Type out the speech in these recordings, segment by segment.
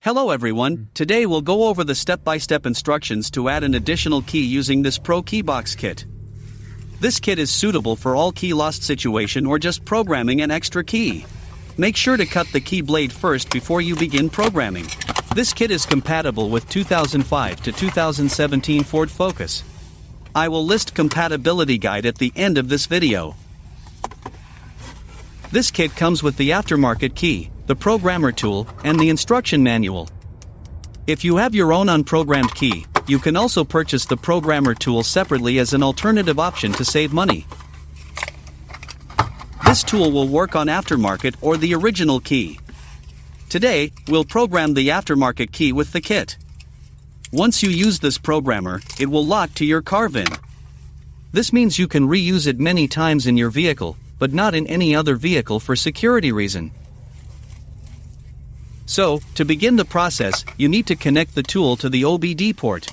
Hello everyone, today we'll go over the step-by-step instructions to add an additional key using this ProKeyBox kit. This kit is suitable for all key lost situation or just programming an extra key. Make sure to cut the key blade first before you begin programming. This kit is compatible with 2005 to 2017 Ford Focus. I will list compatibility guide at the end of this video. This kit comes with the aftermarket key, the programmer tool, and the instruction manual. If you have your own unprogrammed key, you can also purchase the programmer tool separately as an alternative option to save money. This tool will work on aftermarket or the original key. Today, we'll program the aftermarket key with the kit. Once you use this programmer, it will lock to your car VIN. This means you can reuse it many times in your vehicle, but not in any other vehicle for security reason. So, to begin the process, you need to connect the tool to the OBD port.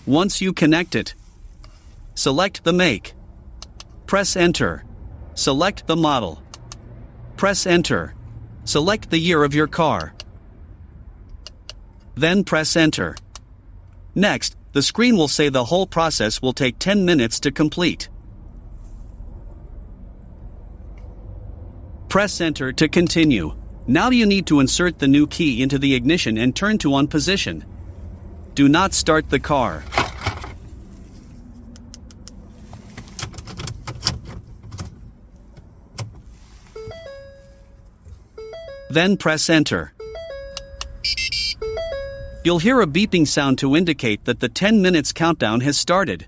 Once you connect it, select the make. Press Enter. Select the model. Press Enter. Select the year of your car. Then press Enter. Next, the screen will say the whole process will take 10 minutes to complete. Press Enter to continue. Now you need to insert the new key into the ignition and turn to on position. Do not start the car. Then press Enter. You'll hear a beeping sound to indicate that the 10 minutes countdown has started.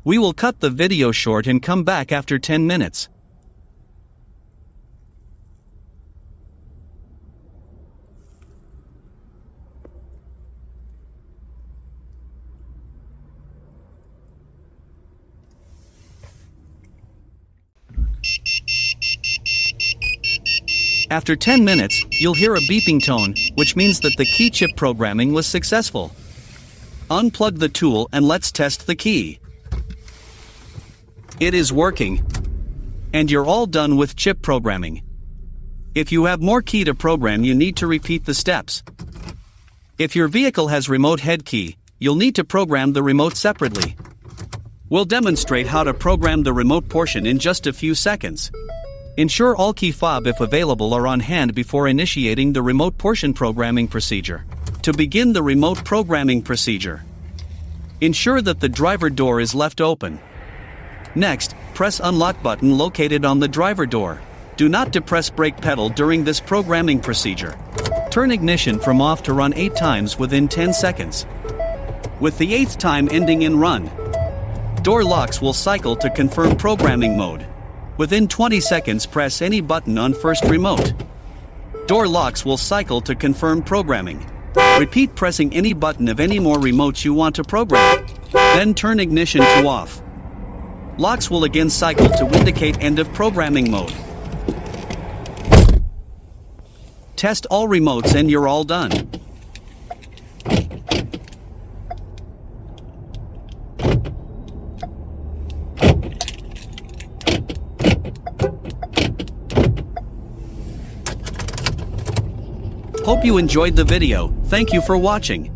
We will cut the video short and come back after 10 minutes. After 10 minutes, you'll hear a beeping tone, which means that the key chip programming was successful. Unplug the tool and let's test the key. It is working. And you're all done with chip programming. If you have more key to program, you need to repeat the steps. If your vehicle has remote head key, you'll need to program the remote separately. We'll demonstrate how to program the remote portion in just a few seconds. Ensure all key fob, if available, are on hand before initiating the remote portion programming procedure. To begin the remote programming procedure, ensure that the driver door is left open. Next, press unlock button located on the driver door. Do not depress brake pedal during this programming procedure. Turn ignition from off to run 8 times within 10 seconds. With the 8th time ending in run, door locks will cycle to confirm programming mode. Within 20 seconds, press any button on first remote. Door locks will cycle to confirm programming. Repeat pressing any button of any more remotes you want to program. Then turn ignition to off. Locks will again cycle to indicate end of programming mode. Test all remotes and you're all done. Hope you enjoyed the video. Thank you for watching.